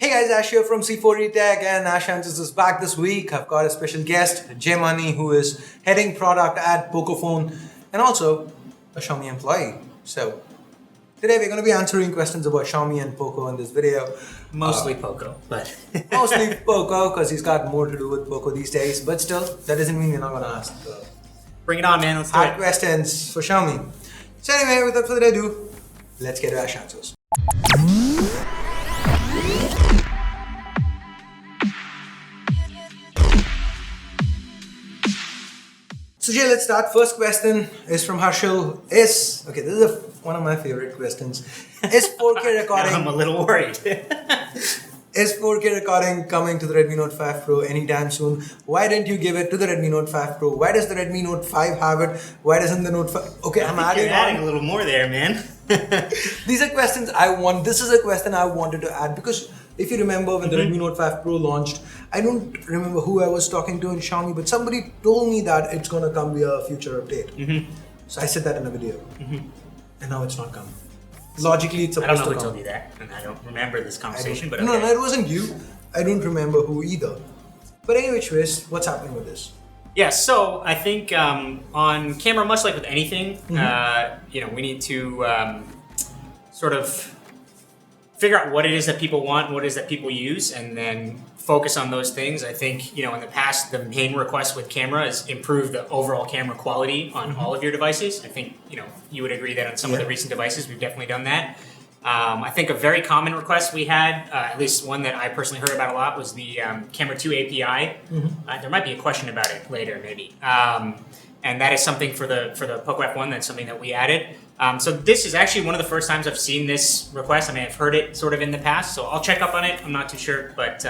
Hey guys, Ash here from C4E Tech and AshAnswers is back this week. I've got a special guest, Gemini, who is heading product at POCO Phone and also a Xiaomi employee. So today we're going to be answering questions about Xiaomi and POCO in this video. Mostly POCO, but... Mostly POCO because he's got more to do with POCO these days. But still, that doesn't mean we're not going to ask Bring it on, man. Let's do hard it. questions for Xiaomi. So anyway, without further ado, let's get to AshAnswers. So Jay, let's start. First question is from Harshal. This is one of my favorite questions. Is 4K recording? I'm a little worried. Is 4K recording coming to the Redmi Note 5 Pro anytime soon? Why didn't you give it to the Redmi Note 5 Pro? Why does the Redmi Note 5 have it? Why doesn't the Note 5? Okay, I'm adding a little more there, man. These are questions I want. This is a question I wanted to add because if you remember when the Redmi Note 5 Pro launched, I don't remember who I was talking to in Xiaomi, but somebody told me that it's going to come via a future update. So I said that in a video. And now it's not coming. Logically, it's supposed to come. I don't know who told you that, and I don't remember this conversation, but okay. No, it wasn't you. I don't remember who either. But anyway, Chris, what's happening with this? Yeah, so I think on camera, much like with anything, we need to sort of figure out what it is that people want, what it is that people use, and then focus on those things. I think, in the past, the main request with camera is improve the overall camera quality on all of your devices. I think, you would agree that on some of the recent devices, we've definitely done that. I think a very common request we had, at least one that I personally heard about a lot, was the Camera 2 API. There might be a question about it later, maybe. And that is something for the POCO F1. That's something that we added. So this is actually one of the first times I've seen this request. I mean, I've heard it sort of in the past, so I'll check up on it. I'm not too sure, but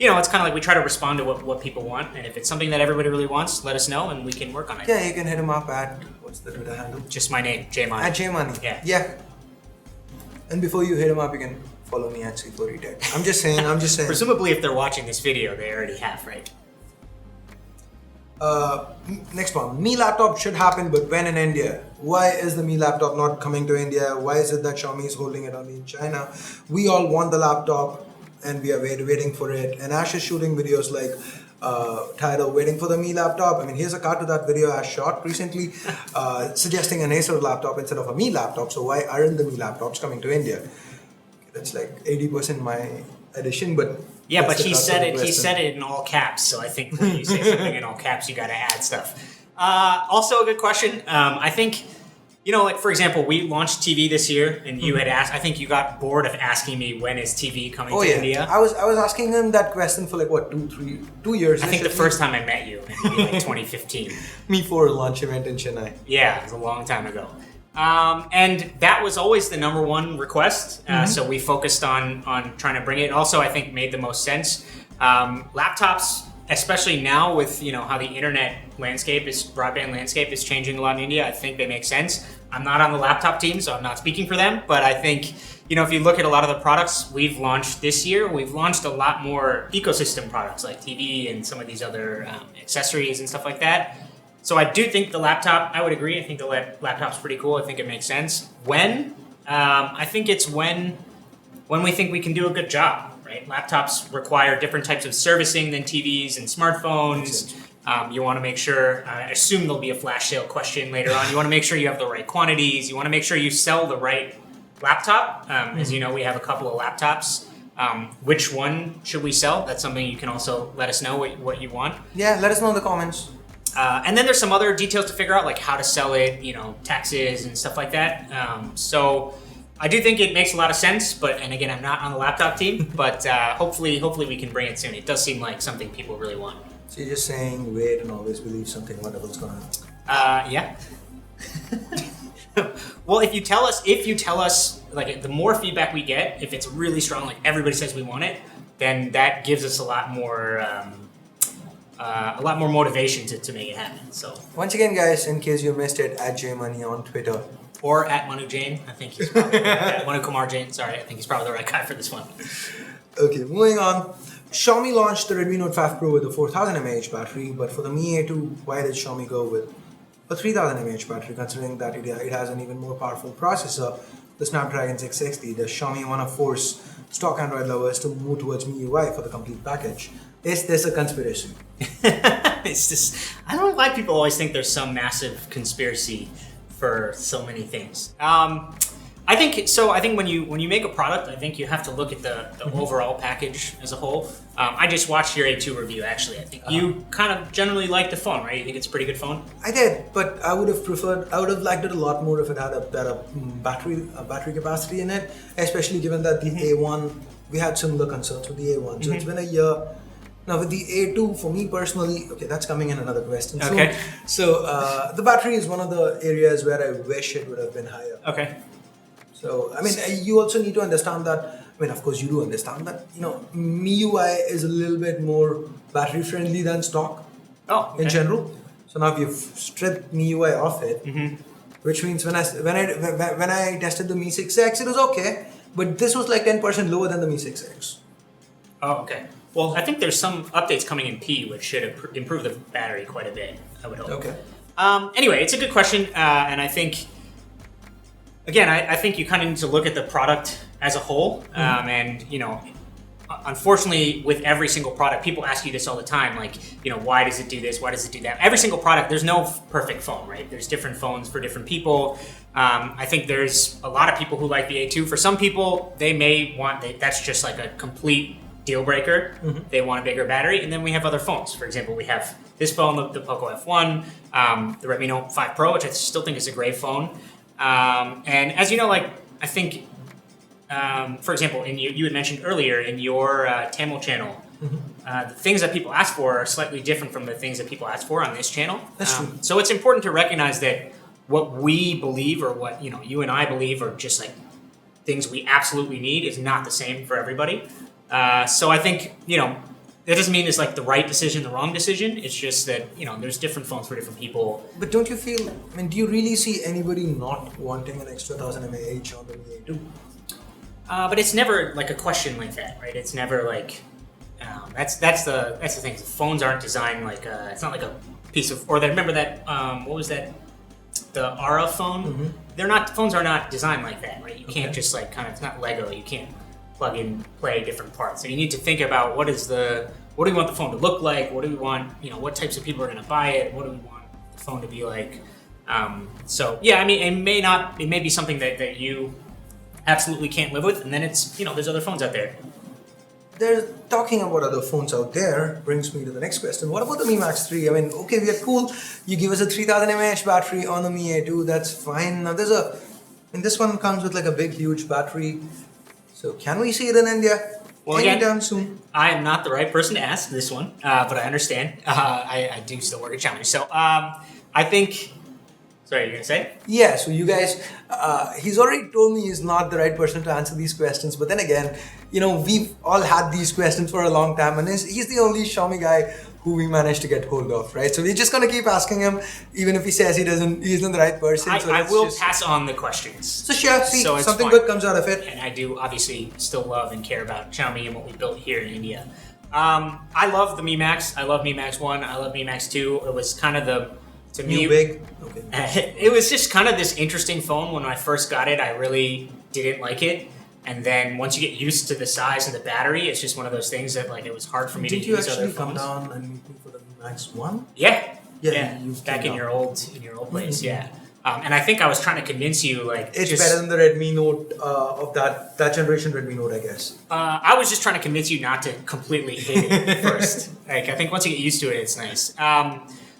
it's kind of like we try to respond to what people want, and if it's something that everybody really wants, let us know, and we can work on it. Yeah, you can hit him up at, what's the Twitter handle? Just my name, J-Money. At J-Money. Yeah. And before you hit him up, you can follow me at C4E Tech. I'm just saying. Presumably, if they're watching this video, they already have, right? Next one. Mi laptop should happen, but when in India? Why is the Mi laptop not coming to India? Why is it that Xiaomi is holding it only in China? We all want the laptop and we are waiting for it. And Ash is shooting videos like title waiting for the Mi laptop. I mean, here's a cut to that video Ash shot recently suggesting an Acer laptop instead of a Mi laptop. So why aren't the Mi laptops coming to India? That's like 80% my addition, but yeah, but he said it. He said it in all caps. So I think when you say something in all caps, you got to add stuff. Also, a good question. I think, like for example, we launched TV this year, and you had asked. I think you got bored of asking me when is TV coming to India. I was asking him that question for like what 2 years. I think the first time I met you, maybe like 2015. Me for a launch event in Chennai. Yeah, it was a long time ago. And that was always the number one request. So we focused on trying to bring it. Also, I think made the most sense. Laptops, especially now with how the internet broadband landscape is changing a lot in India. I think they make sense. I'm not on the laptop team, so I'm not speaking for them. But I think if you look at a lot of the products we've launched this year, we've launched a lot more ecosystem products like TV and some of these other accessories and stuff like that. So I do think the laptop, I would agree. I think the laptop's pretty cool. I think it makes sense. When? I think it's when we think we can do a good job, right? Laptops require different types of servicing than TVs and smartphones. You want to make sure, I assume there'll be a flash sale question later on. You want to make sure you have the right quantities. You want to make sure you sell the right laptop. As you know, we have a couple of laptops. Which one should we sell? That's something you can also let us know what you want. Yeah, let us know in the comments. And then there's some other details to figure out, like how to sell it, taxes and stuff like that. So I do think it makes a lot of sense, and again, I'm not on the laptop team, but hopefully we can bring it soon. It does seem like something people really want. So you're just saying wait and always believe something wonderful's going to happen. Yeah. Well, if you tell us, like the more feedback we get, if it's really strong, like everybody says we want it, then that gives us a lot more motivation to make it happen. So once again, guys, in case you missed it, at JMoney on Twitter or at Manu Jain. I think he's probably Manu Kumar Jain. Sorry, I think he's probably the right guy for this one. Okay, moving on. Xiaomi launched the Redmi Note 5 Pro with a 4000 mAh battery, but for the Mi A2, why did Xiaomi go with a 3000 mAh battery, considering that it has an even more powerful processor, the Snapdragon 660? Does Xiaomi want to force stock Android lovers to move towards MIUI for the complete package. Is this a conspiracy? It's just, I don't know why people always think there's some massive conspiracy for so many things. I think so. I think when you make a product, I think you have to look at the overall package as a whole. I just watched your A2 review. Actually, I think you kind of generally like the phone, right? You think it's a pretty good phone? I did, but I would have liked it a lot more if it had a better battery capacity in it, especially given that the A1, we had similar concerns with the A1. So it's been a year. Now with the A2, for me personally, okay, that's coming in another question. Okay. So the battery is one of the areas where I wish it would have been higher. Okay. So, I mean, you also need to understand that, I mean, of course you do understand that, MIUI is a little bit more battery friendly than stock in general. So now we've stripped MIUI off it, which means when I tested the Mi 6X, it was okay, but this was like 10% lower than the Mi 6X. Oh, okay. Well, I think there's some updates coming in P, which should improve the battery quite a bit, I would hope. Okay. Anyway, it's a good question, and I think... Again, I think you kind of need to look at the product as a whole, and unfortunately, with every single product, people ask you this all the time, like, why does it do this? Why does it do that? Every single product, there's no perfect phone, right? There's different phones for different people. I think there's a lot of people who like the A2. For some people, they may want that's just like a complete deal breaker. They want a bigger battery, and then we have other phones. For example, we have this phone, the POCO F1, the Redmi Note 5 Pro, which I still think is a great phone. And as you know, like, I think, for example, you had mentioned earlier in your Tamil channel, the things that people ask for are slightly different from the things that people ask for on this channel. That's true. So it's important to recognize that what we believe or what, you and I believe are just like things we absolutely need is not the same for everybody. So I think, that doesn't mean it's like the right decision, the wrong decision. It's just that, there's different phones for different people. But don't you feel, do you really see anybody not wanting an extra 1000 mAh on the Mi A2? But it's never like a question like that, right? It's never like, that's the thing. The phones aren't designed like, it's not like a piece of, or remember that, what was that? The Aura phone? Phones are not designed like that, right? You can't just like it's not Lego. You can't plug in, play different parts. So you need to think about what do we want the phone to look like? What do we want, what types of people are going to buy it? What do we want the phone to be like? So yeah, I mean, it may be something that you absolutely can't live with, and then it's, there's other phones out there. Talking about other phones out there brings me to the next question. What about the Mi Max 3? I mean, okay, we are cool. You give us a 3000 mAh battery on the Mi A2, that's fine. Now this one comes with like a big, huge battery. So can we see it in India anytime soon? I am not the right person to ask this one, but I understand. I do still work at Xiaomi. So I think... Sorry, you're going to say? Yeah, so you guys... he's already told me he's not the right person to answer these questions. But then again, we've all had these questions for a long time. And he's the only Xiaomi guy who we managed to get hold of, right? So we're just going to keep asking him, even if he says he isn't the right person. I will pass on the questions. So sure, see, something good comes out of it. And I do obviously still love and care about Xiaomi and what we built here in India. I love the Mi Max. I love Mi Max 1. I love Mi Max 2. It was kind of to me, big. Okay. It was just kind of this interesting phone. When I first got it, I really didn't like it. And then once you get used to the size and the battery, it's just one of those things that like it was hard for me to use other phones. Did you actually come down and meet me for the Mi Max 1? Yeah. You back in your old place, yeah. And I think I was trying to convince you, like, it's better than the Redmi Note of that generation Redmi Note, I guess. I was just trying to convince you not to completely hate it first. Like, I think once you get used to it, it's nice.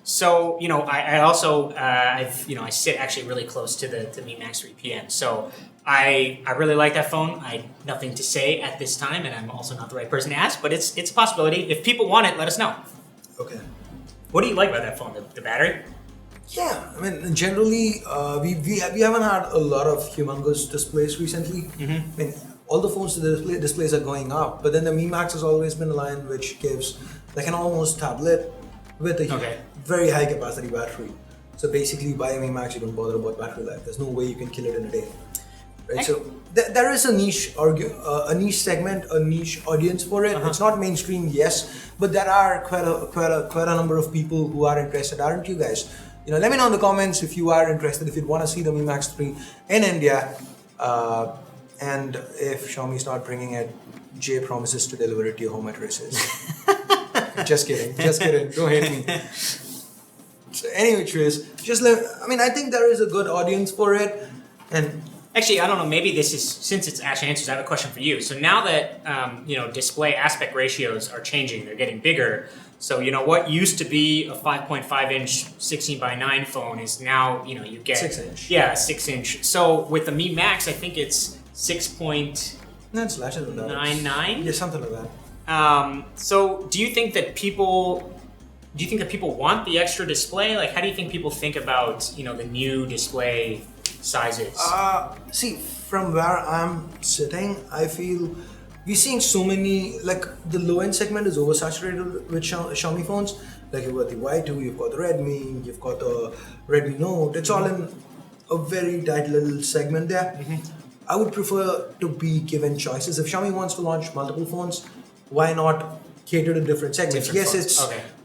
So, I also, I sit actually really close to the Mi Max 3 PM. So I really like that phone. I have nothing to say at this time, and I'm also not the right person to ask, but it's a possibility. If people want it, let us know. Okay. What do you like about that phone? The battery? Yeah, I mean, generally, we haven't had a lot of humongous displays recently. I mean, all the phones, the displays are going up, but then the Mi Max has always been a line which gives like an almost tablet with a very high capacity battery. So basically, you buy a Mi Max, you don't bother about battery life. There's no way you can kill it in a day. Right? So there is a niche segment, a niche audience for it. It's not mainstream, yes, but there are quite a number of people who are interested, aren't you guys? Let me know in the comments if you are interested, if you'd want to see the Mi Max 3 in India, and if Xiaomi's not bringing it, Jay promises to deliver it to your home addresses. Just kidding. Don't hate me. So anyway, Tris, I think there is a good audience for it. And actually, I don't know, maybe this is, since it's Ash Answers, I have a question for you. So now that, display aspect ratios are changing, they're getting bigger. So, what used to be a 5.5-inch 16:9 phone is now, you get... 6-inch. Yeah, 6-inch. So with the Mi Max, I think it's 6.99? No, it's larger than that. Yeah, something like that. So do you think that people want the extra display? Like, how do you think people think about, the new display sizes? See, from where I'm sitting, I feel we're seeing so many, like the low-end segment is oversaturated with Xiaomi phones. Like you've got the Y2, you've got the Redmi, you've got the Redmi Note. It's all in a very tight little segment there. I would prefer to be given choices. If Xiaomi wants to launch multiple phones, why not cater to different segments?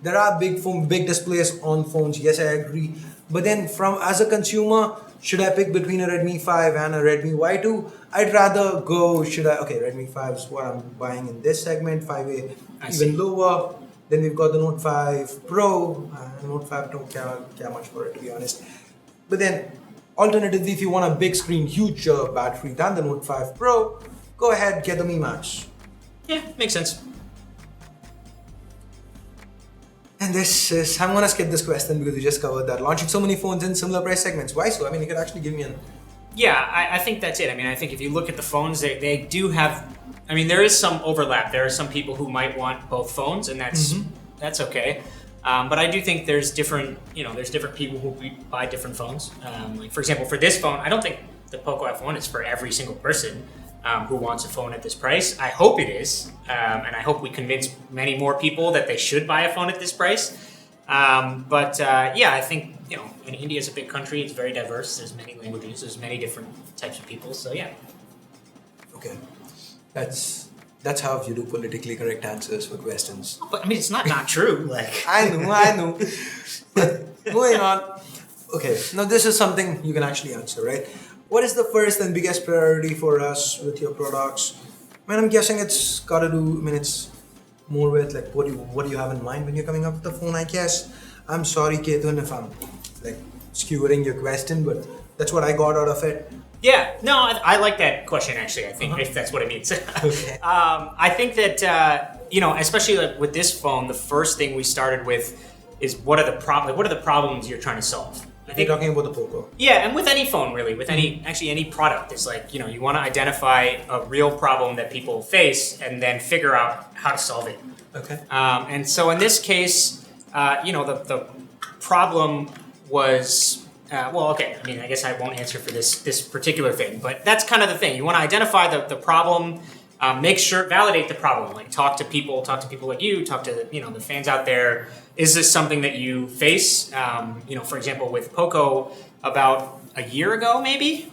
There are big displays on phones. Yes, I agree. But then as a consumer, should I pick between a Redmi 5 and a Redmi Y2? I'd rather go, Redmi 5 is what I'm buying in this segment, 5A even lower. Then we've got the Note 5 Pro. Note 5 don't care much for it, to be honest. But then, alternatively, if you want a big screen, huge battery than the Note 5 Pro, go ahead, get the Mi Max. Yeah, makes sense. And I'm gonna skip this question because we just covered that. Launching so many phones in similar price segments. Why so? You could actually give me an... Yeah, I think that's it. I think if you look at the phones, they do have... there is some overlap. There are some people who might want both phones, and that's okay. But I do think there's different people who buy different phones. Like for example, for this phone, I don't think the POCO F1 is for every single person who wants a phone at this price. I hope it is, and I hope we convince many more people that they should buy a phone at this price. I think and India is a big country. It's very diverse. There's many languages. There's many different types of people. So yeah. Okay, that's how you do politically correct answers for questions. But it's not true. Like I know. But moving on. Okay, now this is something you can actually answer, right? What is the first and biggest priority for us with your products? I'm guessing it's got to do. It's more with like what do you have in mind when you're coming up with the phone? I guess. I'm sorry, Ketan, if I'm like skewering your question, but that's what I got out of it. Yeah, no, I like that question actually. I think if that's what it means. Okay. I think that especially like with this phone, the first thing we started with is what are the problems you're trying to solve. I think you're talking about the POCO. Yeah, and with any phone really, with any product, it's like you want to identify a real problem that people face and then figure out how to solve it. Okay. And so in this case, the problem was. I guess I won't answer for this particular thing, but that's kind of the thing. You want to identify the problem, validate the problem. Like talk to people like you, talk to the fans out there. Is this something that you face? For example, with POCO, about a year ago, maybe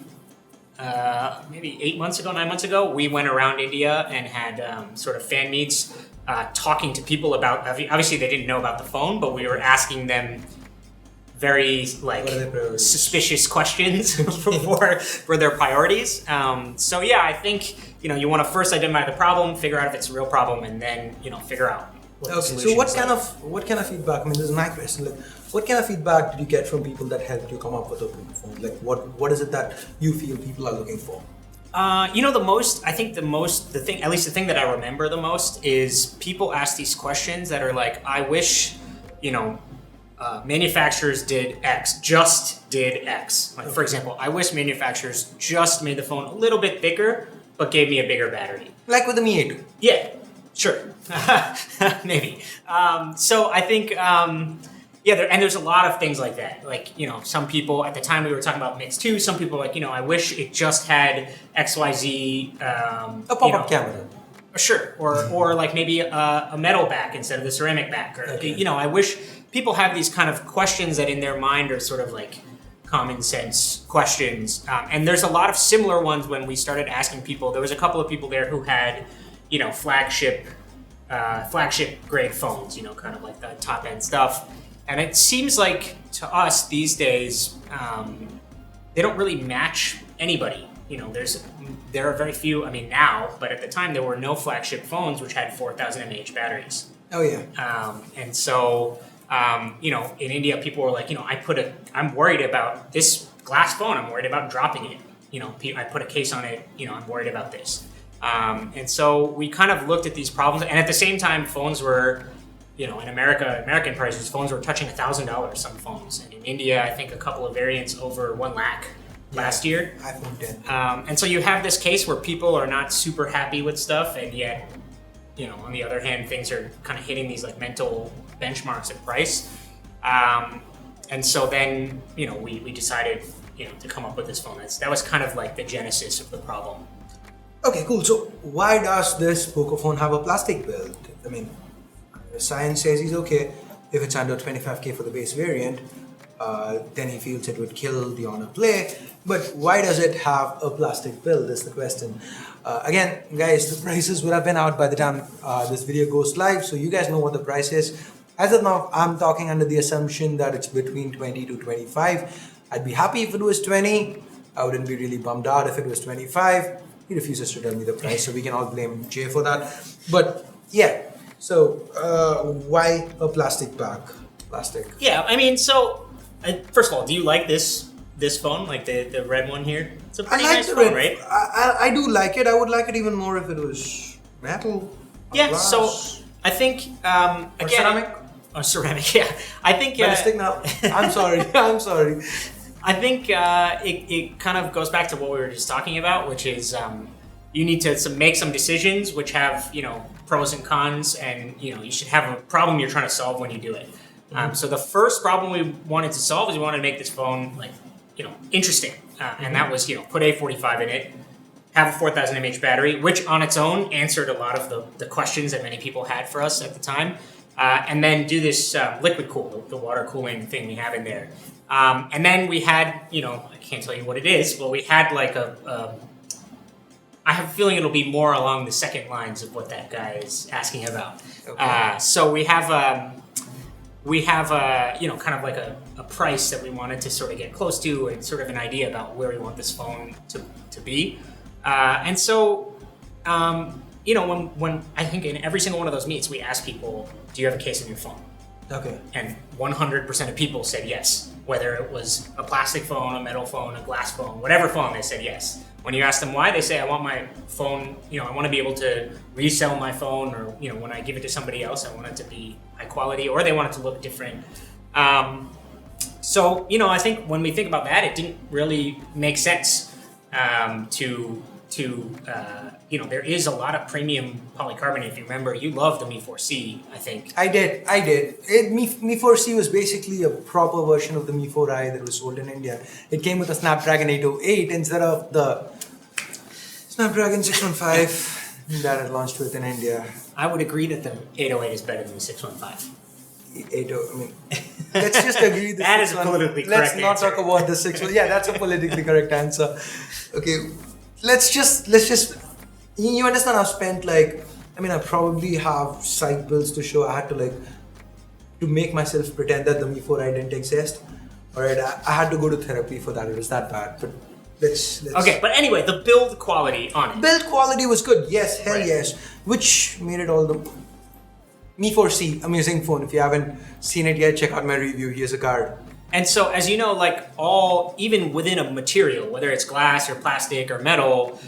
9 months ago, we went around India and had sort of fan meets, talking to people about. Obviously, they didn't know about the phone, but we were asking them very suspicious questions for their priorities. I think you want to first identify the problem, figure out if it's a real problem, and then figure out what the solution is. So what kind of feedback? This is my question. Like, what kind of feedback did you get from people that helped you come up with a phone? Like, what is it that you feel people are looking for? The thing that I remember the most is people ask these questions that are like, I wish manufacturers did X, just did X. Like, for example, I wish manufacturers just made the phone a little bit thicker, but gave me a bigger battery. Like with the Mi 8. Yeah, sure. Maybe. So I think, there's a lot of things like that. Like, some people, at the time we were talking about Mix 2, some people like, I wish it just had XYZ. A pop-up camera. Sure. Or like maybe a metal back instead of the ceramic back. Or, I wish... People have these kind of questions that in their mind are sort of like common sense questions. And there's a lot of similar ones when we started asking people. There was a couple of people there who had, flagship grade phones, kind of like the top end stuff. And it seems like to us these days, they don't really match anybody. there are very few. I mean now, but at the time there were no flagship phones which had 4,000 mAh batteries. Oh yeah. And so in India, people were like, I'm worried about this glass phone. I'm worried about dropping it. I put a case on it. I'm worried about this. And so we kind of looked at these problems, and at the same time, phones were, in American prices, phones were touching $1,000. Some phones, and in India, I think a couple of variants over 1 lakh last year. iPhone 10. And so you have this case where people are not super happy with stuff, and yet, on the other hand, things are kind of hitting these like mental benchmarks of price. And so then, we decided, to come up with this phone. That was kind of like the genesis of the problem. Okay, cool. So why does this POCO phone have a plastic build? I mean, science says he's okay if it's under 25K for the base variant. Then he feels it would kill the Honor Play. But why does it have a plastic build is the question. Again, guys, the prices would have been out by the time this video goes live, so you guys know what the price is. As of now, I'm talking under the assumption that it's between 20 to 25. I'd be happy if it was 20. I wouldn't be really bummed out if it was 25. He refuses to tell me the price, so we can all blame Jay for that. But yeah, so why a plastic bag? Plastic. Yeah, I mean, so first of all, do you like this phone, like the red one here? It's a pretty nice phone, right? I do like it. I would like it even more if it was metal. Yeah. Glass. So I think Or ceramic. Or ceramic. Yeah. I think. Stick now. I'm sorry. I'm sorry. I think it kind of goes back to what we were just talking about, which is you need to make some decisions which have pros and cons, and you should have a problem you're trying to solve when you do it. So the first problem we wanted to solve is we wanted to make this phone interesting, and that was put A45 in it, have a 4,000 mAh battery, which on its own answered a lot of the questions that many people had for us at the time, and then do this liquid cool, the water cooling thing we have in there. And then we had, I can't tell you what it is, but we had like I have a feeling it'll be more along the second lines of what that guy is asking about. Okay. So we have kind of like a price that we wanted to sort of get close to, and sort of an idea about where we want this phone to be. And so, when I think in every single one of those meets, we ask people, do you have a case in your phone? Okay. And 100% of people said yes. Whether it was a plastic phone, a metal phone, a glass phone, whatever phone, they said yes. When you ask them why, they say, I want my phone, I want to be able to resell my phone, or, when I give it to somebody else, I want it to be high quality, or they want it to look different. So, I think when we think about that, it didn't really make sense there is a lot of premium polycarbonate. If you remember, you loved the Mi 4C, I think. I did. Mi 4C was basically a proper version of the Mi 4i that was sold in India. It came with a Snapdragon 808 instead of the Snapdragon 615 that it launched with in India. I would agree that the 808 is better than the 615. Let's just agree. That is a politically correct answer. Let's not talk about the 615. Yeah, that's a politically correct answer. Okay, let's just. You understand? I've spent I probably have site bills to show. I had to make myself pretend that the Mi 4i didn't exist. Alright, I had to go to therapy for that. It was that bad. But let's. Okay, but anyway, the build quality on it. Build quality was good. Yes, hell right. Yes. Which made it all the. Mi 4C, amazing phone. If you haven't seen it yet, check out my review. Here's a card. And so, as you know, even within a material, whether it's glass or plastic or metal,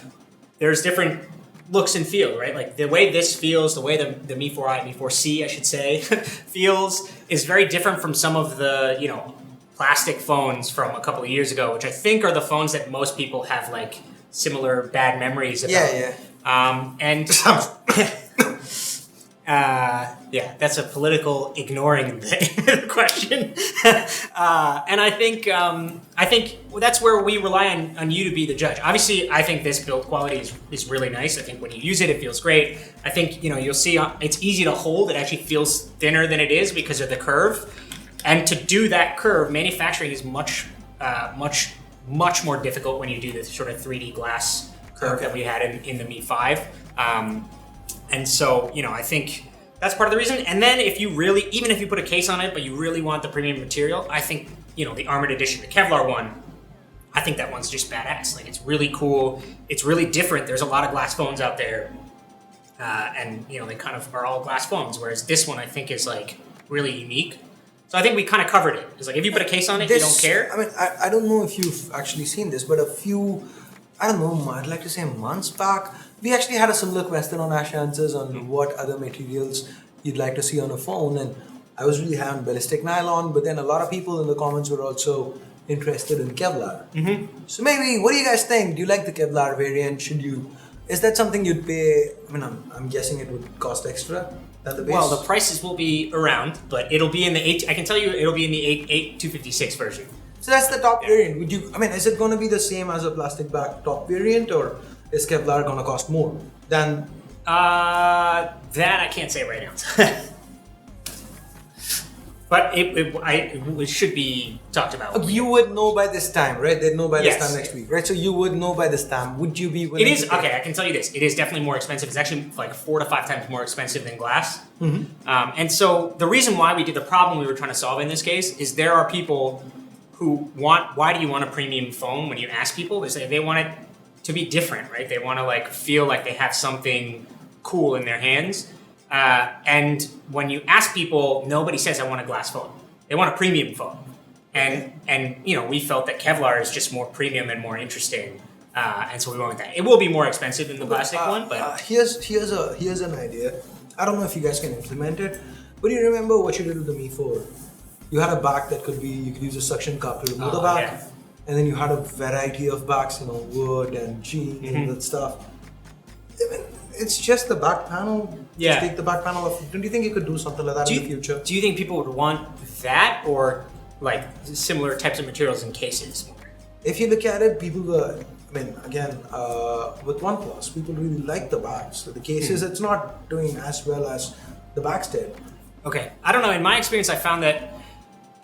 there's different looks and feel, right? Like the way this feels, the way the Mi 4i, Mi 4C, I should say, feels is very different from some of the, plastic phones from a couple of years ago, which I think are the phones that most people have similar bad memories about. Yeah. And that's a political ignoring the question. And I think that's where we rely on you to be the judge. Obviously, I think this build quality is really nice. I think when you use it, it feels great. I think you'll see it's easy to hold. It actually feels thinner than it is because of the curve. And to do that curve, manufacturing is much more difficult when you do this sort of 3D glass curve that we had in the Mi 5. And so, I think that's part of the reason. And then even if you put a case on it, but you really want the premium material, I think, the Armored Edition, the Kevlar one, I think that one's just badass. Like, it's really cool. It's really different. There's a lot of glass phones out there, and they kind of are all glass phones. Whereas this one, I think, is like really unique. So I think we kind of covered it. It's like if you put a case on it, you don't care. I mean, I don't know if you've actually seen this, but I don't know, I'd like to say months back, we actually had a similar question on AshAnswers on what other materials you'd like to see on a phone, and I was really high on ballistic nylon, but then a lot of people in the comments were also interested in Kevlar. So maybe, what do you guys think? Do you like the Kevlar variant? Is that something you'd pay? I mean, I'm guessing it would cost extra than the base. Well, the prices will be around, but it'll be in the 8. I can tell you, it'll be in the 256 version. So that's the top variant. Is it going to be the same as a plastic back top variant, or is Kevlar going to cost more than? That I can't say right now. But it should be talked about. You would know by this time, right? They'd know by this time next week, right? So you would know by this time. Would you be willing? It is okay. I can tell you this: it is definitely more expensive. It's actually like 4 to 5 times more expensive than glass. And so the reason why the problem we were trying to solve in this case is there are people who want. Why do you want a premium phone? When you ask people, they want it to be different, right? They want to like feel like they have something cool in their hands. And when you ask people, nobody says I want a glass phone. They want a premium phone. And we felt that Kevlar is just more premium and more interesting. And so we went with that. It will be more expensive than the plastic one, but here's an idea. I don't know if you guys can implement it, but you remember what you did with the Mi 4? You had a back that you could use a suction cup to remove the back, and then you had a variety of backs, wood and jeans and that stuff. I mean, it's just the back panel. Just take the back panel off. Don't you think you could do something like that in the future? Do you think people would want that or like similar types of materials in cases? If you look at it, people were. I mean, again, with OnePlus, people really like the backs. So the cases, it's not doing as well as the backs did. Okay, I don't know. In my experience, I found that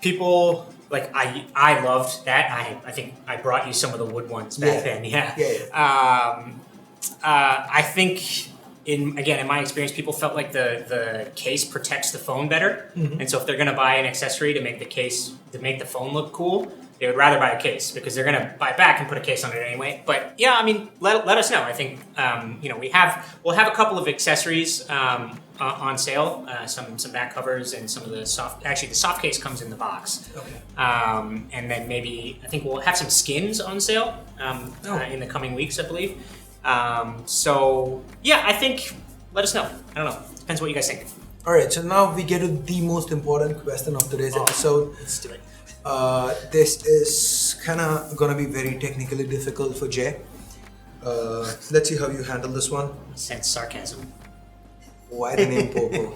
people like I loved that. I think I brought you some of the wood ones back then. I think in my experience, people felt like the case protects the phone better, and so if they're going to buy an accessory to make the phone look cool, they would rather buy a case because they're going to buy it back and put a case on it anyway. But yeah, I mean, let us know. I think we'll have a couple of accessories on sale, some back covers and some of the soft. Actually, the soft case comes in the box. Okay. And then maybe I think we'll have some skins on sale in the coming weeks, I believe. So yeah, I think let us know. I don't know. Depends what you guys think. All right. So now we get to the most important question of today's episode. Let's do it. This is kind of gonna be very technically difficult for Jay. Let's see how you handle this one. Sense sarcasm. Why the name POCO?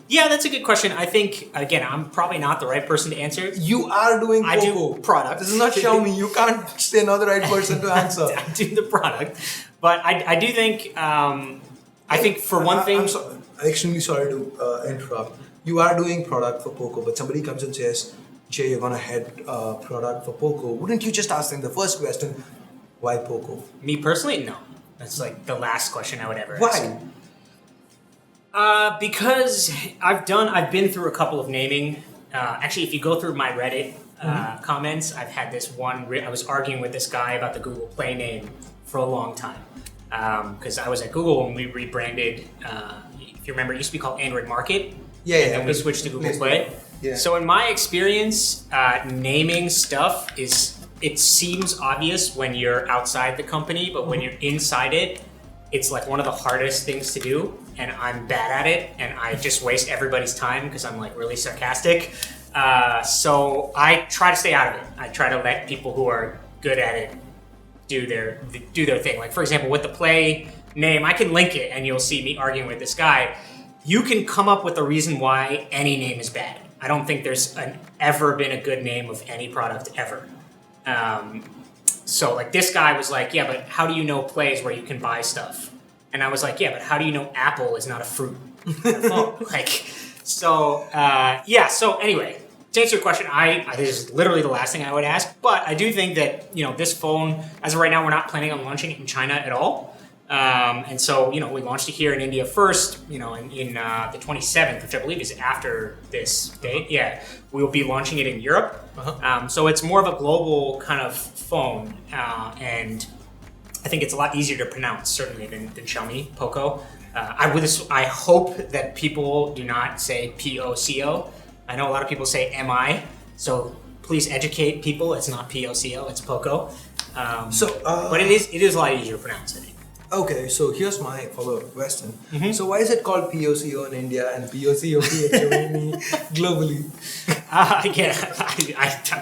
Yeah, that's a good question. I think, again, I'm probably not the right person to answer. You are doing POCO. I do product. This is not Xiaomi. You can't say not the right person to answer. I do the product. But I do think, I think for one thing... I'm extremely sorry to interrupt. You are doing product for POCO, but somebody comes and says, Jay, you're going to head product for POCO. Wouldn't you just ask them the first question, why POCO? Me personally, no. That's like the last question I would ever ask. Why? Because I've been through a couple of naming. Actually, if you go through my Reddit comments, I've had this one. I was arguing with this guy about the Google Play name for a long time. Because I was at Google when we rebranded. If you remember, it used to be called Android Market. And then we switched to Google Play. Yeah. So in my experience, naming stuff it seems obvious when you're outside the company, but when you're inside it, it's like one of the hardest things to do, and I'm bad at it, and I just waste everybody's time because I'm like really sarcastic. So I try to stay out of it. I try to let people who are good at it do their thing. Like for example, with the Play name, I can link it, and you'll see me arguing with this guy. You can come up with a reason why any name is bad. I don't think there's ever been a good name of any product ever. So like this guy was like, yeah, but how do you know Play is where you can buy stuff? And I was like, yeah, but how do you know Apple is not a fruit? So anyway, to answer your question, this is literally the last thing I would ask, but I do think that, this phone, as of right now, we're not planning on launching it in China at all. And so, we launched it here in India first, in the 27th, which I believe is after this date. Yeah, we will be launching it in Europe. So it's more of a global kind of phone. And I think it's a lot easier to pronounce, certainly, than Xiaomi POCO. I hope that people do not say POCO. I know a lot of people say MI. So please educate people. It's not POCO, it's POCO. But it is a lot easier to pronounce, I think. Okay, so here's my follow-up question. So why is it called POCO in India and POCO globally? I'm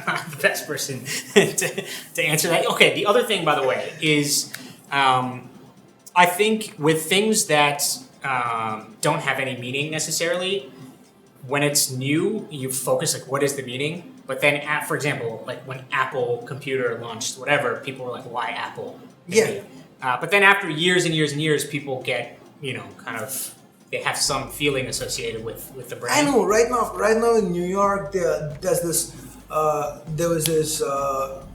not the best person to answer that. Okay, the other thing, by the way, is I think with things that don't have any meaning necessarily, when it's new, you focus like, what is the meaning? But then, for example, like when Apple Computer launched whatever, people were like, why Apple? Maybe. Yeah. But then after years and years and years, people get, they have some feeling associated with the brand. I know. Right now in New York, there was this.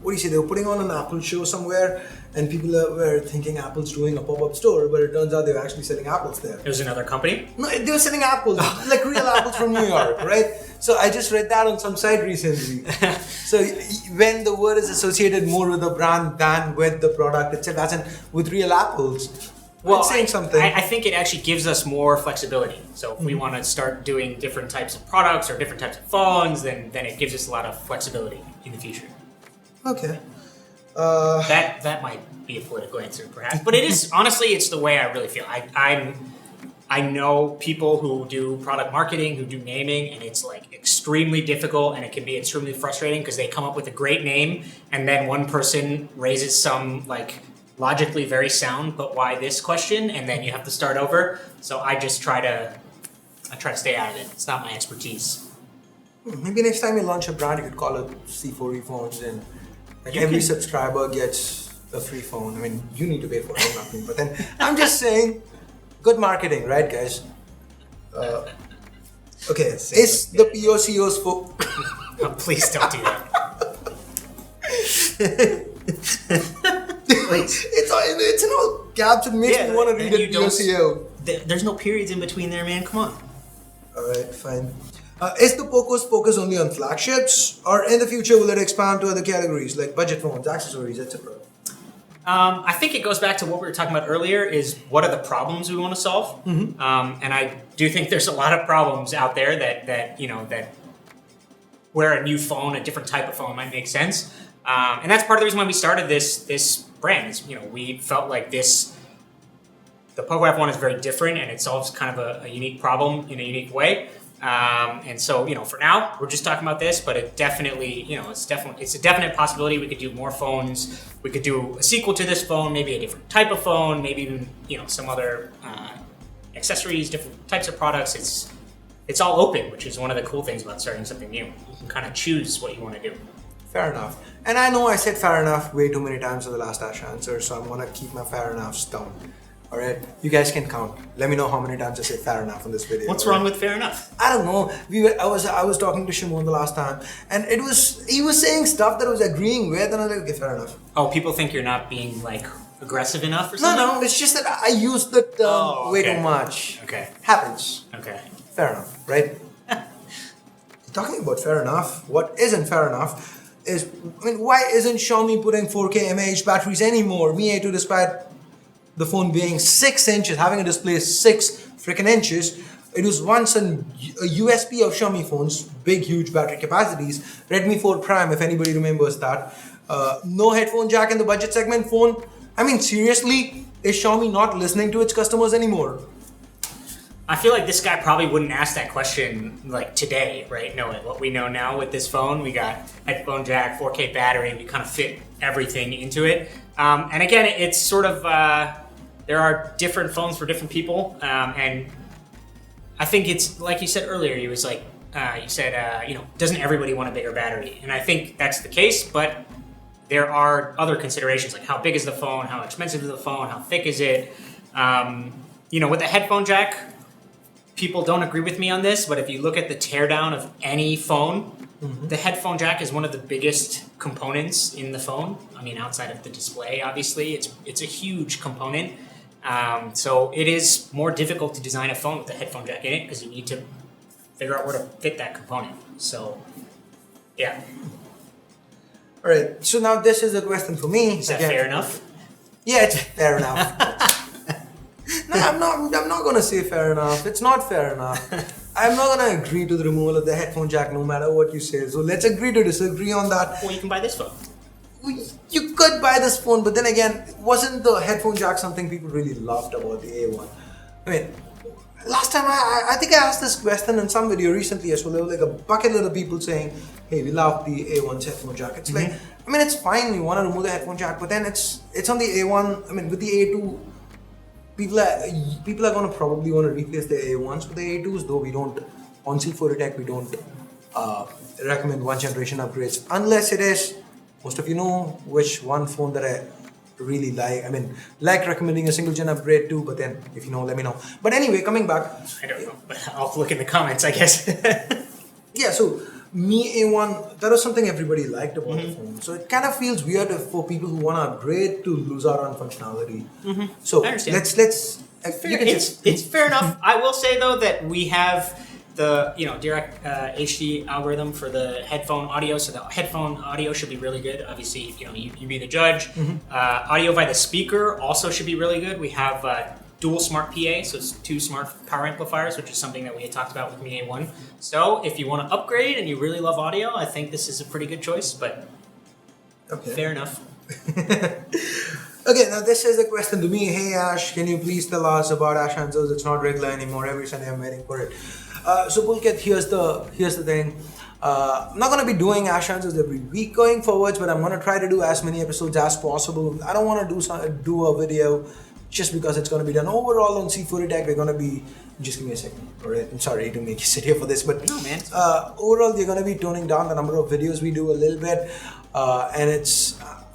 What do you say? They were putting on an Apple show somewhere, and people were thinking Apple's doing a pop-up store, but it turns out they were actually selling apples there. It was another company? No, they were selling apples, like real apples from New York, right? So I just read that on some site recently. So when the word is associated more with the brand than with the product itself, as in with real apples, it's saying something. I think it actually gives us more flexibility. So if we want to start doing different types of products or different types of phones, then it gives us a lot of flexibility in the future. Okay. That might be a political answer, perhaps, but it is honestly, it's the way I really feel. I know people who do product marketing, who do naming, and it's like extremely difficult, and it can be extremely frustrating because they come up with a great name, and then one person raises some like logically very sound, but why this question, and then you have to start over. So I try to stay out of it. It's not my expertise. Maybe next time you launch a brand, you could call it C4E phones, and every subscriber gets a free phone. I mean, you need to pay for it, not me. But then I'm just saying, good marketing, right, guys? Okay, is the POCO's for? Oh, please don't do that. Please. It's in all caps. It makes me want to read a POCO. There's no periods in between there, man. Come on. All right, fine. Is the POCO's focus only on flagships, or in the future will it expand to other categories like budget phones, accessories, etc.? I think it goes back to what we were talking about earlier, is what are the problems we want to solve? And I do think there's a lot of problems out there that where a new phone, a different type of phone might make sense. And that's part of the reason why we started this brand is, we felt like the POCO F1 is very different and it solves kind of a unique problem in a unique way. And so, for now, we're just talking about this, but it definitely, it's a definite possibility. We could do more phones. We could do a sequel to this phone, maybe a different type of phone, maybe even, some other accessories, different types of products. It's all open, which is one of the cool things about starting something new. You can kind of choose what you want to do. Fair enough. And I know I said fair enough way too many times in the last AshAnswers, so I'm going to keep my fair enoughs down. All right, you guys can count. Let me know how many times I say fair enough in this video. What's wrong with fair enough? I don't know. I was talking to Shimon the last time, and he was saying stuff that I was agreeing with, and I was like, okay, fair enough. Oh, people think you're not being like aggressive enough or something? No, it's just that I use the term way too much. Okay. Happens. Okay. Fair enough, right? Talking about fair enough, what isn't fair enough is, why isn't Xiaomi putting 4K mAh batteries anymore? Mi A2, despite the phone being 6 inches, having a display 6 freaking inches, it was once a USP of Xiaomi phones, big, huge battery capacities. Redmi 4 Prime, if anybody remembers that. No headphone jack in the budget segment phone. Seriously, is Xiaomi not listening to its customers anymore? I feel like this guy probably wouldn't ask that question like today, right? Knowing what we know now with this phone, we got headphone jack, 4K battery, we kind of fit everything into it. And again, it's sort of, there are different phones for different people. And I think it's, like you said earlier, you said, doesn't everybody want a bigger battery? And I think that's the case, but there are other considerations, like how big is the phone, how expensive is the phone, how thick is it? With the headphone jack, people don't agree with me on this, but if you look at the teardown of any phone, the headphone jack is one of the biggest components in the phone. Outside of the display, obviously, it's a huge component. So it is more difficult to design a phone with a headphone jack in it because you need to figure out where to fit that component. So, yeah. All right. So now this is a question for me. Is that fair enough? Yeah, it's fair enough. No, I'm not gonna say fair enough. It's not fair enough. I'm not gonna agree to the removal of the headphone jack no matter what you say. So let's agree to disagree on that. Well, you can buy this phone. You could buy this phone, but then again, wasn't the headphone jack something people really loved about the A1? I mean, last time I think I asked this question in some video recently as well. There were like a bucket load of people saying, "Hey, we love the A1's headphone jack." It's like, I mean, it's fine. You want to remove the headphone jack, but then it's on the A1. I mean, with the A2, people are going to probably want to replace the A1s with the A2s. Though we don't on C4 Tech, we don't recommend one generation upgrades unless it is. Most of you know which one phone that I really like. I mean, like recommending a single gen upgrade too, but then if you know, let me know. But anyway, coming back. I don't know, but I'll look in the comments, I guess. Yeah, so Mi A1, that was something everybody liked about the phone. So it kind of feels weird for people who want to upgrade to lose out on functionality. So I understand. let's It's fair enough. I will say though that we have the direct HD algorithm for the headphone audio, so the headphone audio should be really good. Obviously, you be the judge. Audio by the speaker also should be really good. We have dual smart PA, so it's 2 smart power amplifiers, which is something that we had talked about with Mi A1. So if you want to upgrade and you really love audio, I think this is a pretty good choice. But fair enough. Okay, now this is a question to me. Hey Ash, can you please tell us about AshAnswers? It's not regular anymore. Every Sunday I'm waiting for it. So Pulkit, here's the thing. I'm not gonna be doing AshAnswers every week going forwards, but I'm gonna try to do as many episodes as possible. I don't want to do a video just because it's gonna be done. Overall on C4 Tech, we're gonna be. Just give me a second. All right, I'm sorry to make you sit here for this, but no, man. Overall, we're gonna be toning down the number of videos we do a little bit, and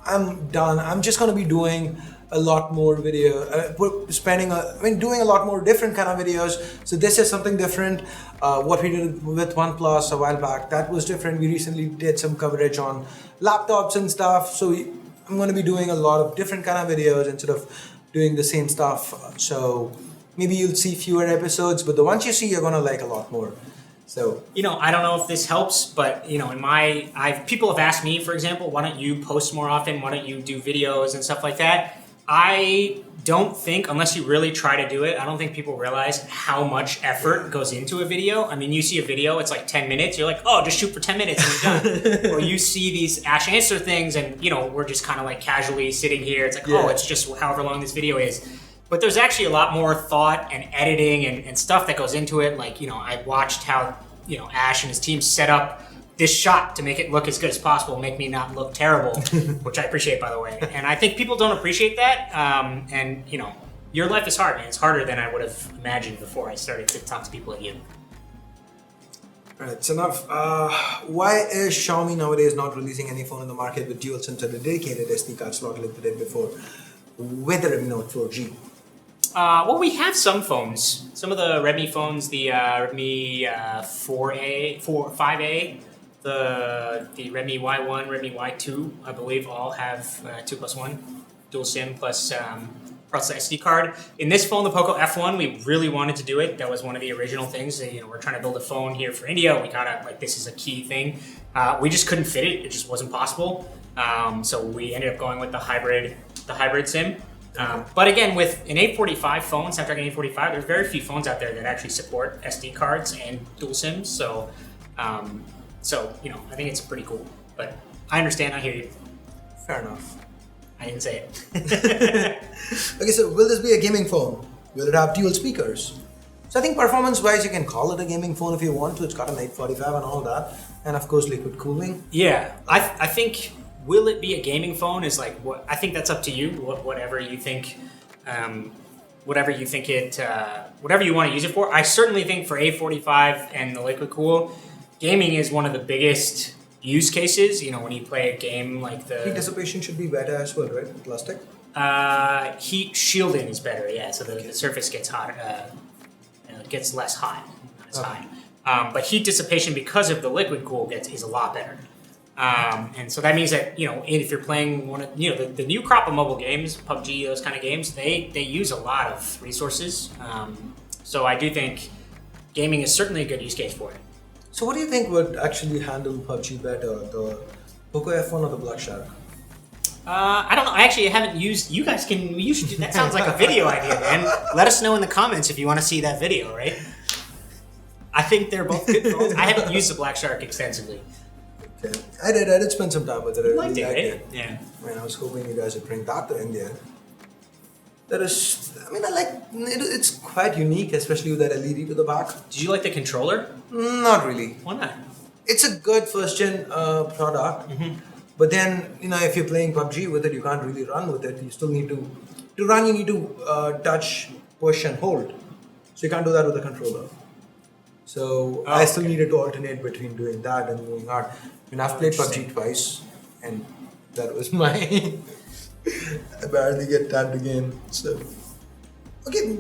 I'm done. I'm just gonna be doing a lot more video, doing a lot more different kind of videos. So this is something different. What we did with OnePlus a while back, that was different. We recently did some coverage on laptops and stuff. So I'm gonna be doing a lot of different kind of videos instead of doing the same stuff. So maybe you'll see fewer episodes, but the ones you see, you're gonna like a lot more. So I don't know if this helps, but people have asked me, for example, why don't you post more often? Why don't you do videos and stuff like that? I don't think, unless you really try to do it, I don't think people realize how much effort goes into a video. I mean, you see a video, it's like 10 minutes. You're like, oh, just shoot for 10 minutes and you're done. Or you see these Ash Answer things and, we're just kind of like casually sitting here. It's like, oh, it's just however long this video is. But there's actually a lot more thought and editing and stuff that goes into it. Like, I watched how, Ash and his team set up this shot to make it look as good as possible, make me not look terrible, which I appreciate, by the way. And I think people don't appreciate that. And, your life is hard, man. It's harder than I would have imagined before I started to talk to people like you. All right, it's enough. Why is Xiaomi nowadays not releasing any phone in the market with dual SIM and a dedicated SD card slot like they did before with the Redmi Note 4G? Well, we have some phones. Some of the Redmi phones, the Redmi 5A, the Redmi Y1, Redmi Y2, I believe, all have 2+1 dual SIM plus the SD card. In this phone, the POCO F1, we really wanted to do it. That was one of the original things. We're trying to build a phone here for India. We gotta this is a key thing. We just couldn't fit it. It just wasn't possible. So we ended up going with the hybrid SIM. But again, with an 845 phone, Snapdragon 845, there's very few phones out there that actually support SD cards and dual SIMs. So, I think it's pretty cool. But I understand. I hear you. Fair enough. I didn't say it. Okay, so will this be a gaming phone? Will it have dual speakers? So I think performance-wise, you can call it a gaming phone if you want to. It's got an 845 and all that, and of course, liquid cooling. Yeah, I think. Will it be a gaming phone? Is like what I think that's up to you. Whatever you think, whatever you want to use it for. I certainly think for A45 and the liquid cool, gaming is one of the biggest use cases. When you play a game like the heat dissipation should be better as well, right? Plastic. Heat shielding is better. Yeah, so the surface gets hot. Gets less hot, not as high. But heat dissipation because of the liquid cool is a lot better. And so that means that, if you're playing one of, the new crop of mobile games, PUBG, those kind of games, they use a lot of resources. So I do think gaming is certainly a good use case for it. So what do you think would actually handle PUBG better, the POCO F1 or the Black Shark? I don't know. I actually haven't used. You guys can. You should do that. Sounds like a video idea, man. Let us know in the comments if you want to see that video. Right? I think they're both good phones. I haven't used the Black Shark extensively. Okay, I did spend some time with it. I really Liked it, liked right? it. Yeah. I mean, I was hoping you guys would bring that to India. That is, I mean, I like it. It's quite unique, especially with that LED to the back. Did you like the controller? Not really. Why not? It's a good first gen product. But then, if you're playing PUBG with it, you can't really run with it. You still need to run, you need to touch, push, and hold. So you can't do that with the controller. So I still needed to alternate between doing that and moving hard. And I've played PUBG twice, and that was my. I barely get tagged again. So, okay,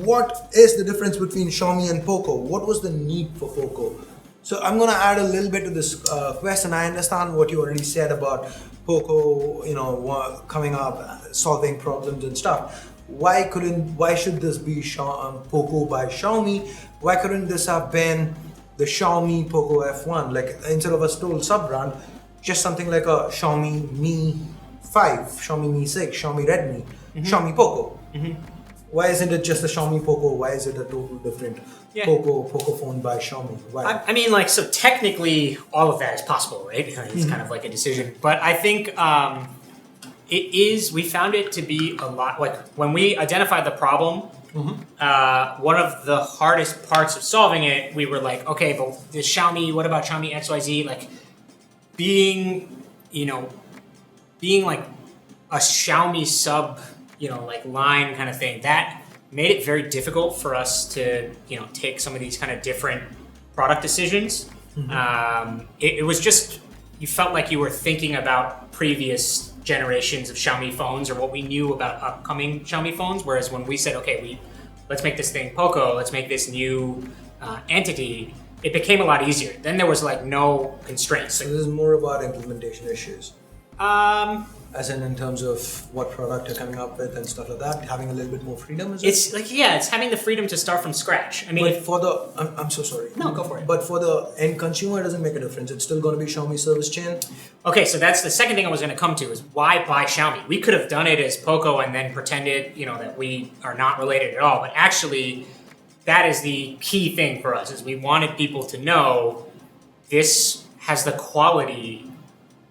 what is the difference between Xiaomi and POCO? What was the need for POCO? So I'm gonna add a little bit to this question. I understand what you already said about POCO, coming up, solving problems and stuff. Why should this be POCO by Xiaomi? Why couldn't this have been the Xiaomi POCO F1? Like, instead of a sole sub-brand, just something like a Xiaomi Mi 5, Xiaomi Mi 6, Xiaomi Redmi, Xiaomi POCO. Why isn't it just a Xiaomi POCO? Why is it a total different POCO phone by Xiaomi? Why? I mean, so technically all of that is possible, right? It's kind of like a decision. But I think we found it to be a lot, like when we identified the problem, one of the hardest parts of solving it, we were like, okay, but the Xiaomi, what about Xiaomi XYZ? Like being like a Xiaomi sub, line kind of thing, that made it very difficult for us to, take some of these kind of different product decisions. It was just, you felt like you were thinking about previous generations of Xiaomi phones or what we knew about upcoming Xiaomi phones. Whereas when we said, okay, let's make this thing POCO, let's make this new entity, it became a lot easier. Then there was no constraints. So this is more about implementation issues. As in terms of what product you're coming up with and stuff like that, having a little bit more freedom. It's it's having the freedom to start from scratch. I mean, but I'm so sorry. No, go for it. But for the end consumer, it doesn't make a difference. It's still going to be Xiaomi service chain. Okay, so that's the second thing I was going to come to is why buy Xiaomi? We could have done it as POCO and then pretended, that we are not related at all. But actually, that is the key thing for us, is we wanted people to know this has the quality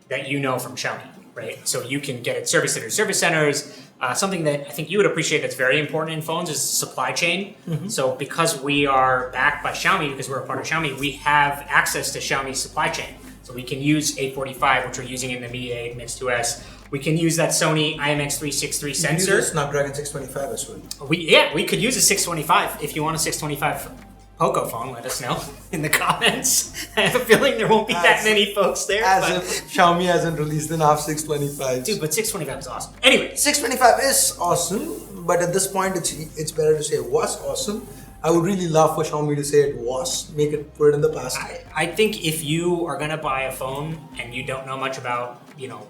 that you know from Xiaomi, right? So you can get it serviced at your service centers. Something that I think you would appreciate that's very important in phones is supply chain. So because we are backed by Xiaomi, because we're a part of Xiaomi, we have access to Xiaomi's supply chain. So we can use 845, which we're using in the Mi 8 Mix 2S. We can use that Sony IMX363 sensor. Use Snapdragon 625 as well. We could use a 625. If you want a 625 POCO phone, let us know in the comments. I have a feeling there won't be that many folks there. If Xiaomi hasn't released enough 625. Dude, but 625 is awesome. Anyway. 625 is awesome, but at this point it's better to say it was awesome. I would really love for Xiaomi to say it was, put it in the past. I think if you are going to buy a phone and you don't know much about,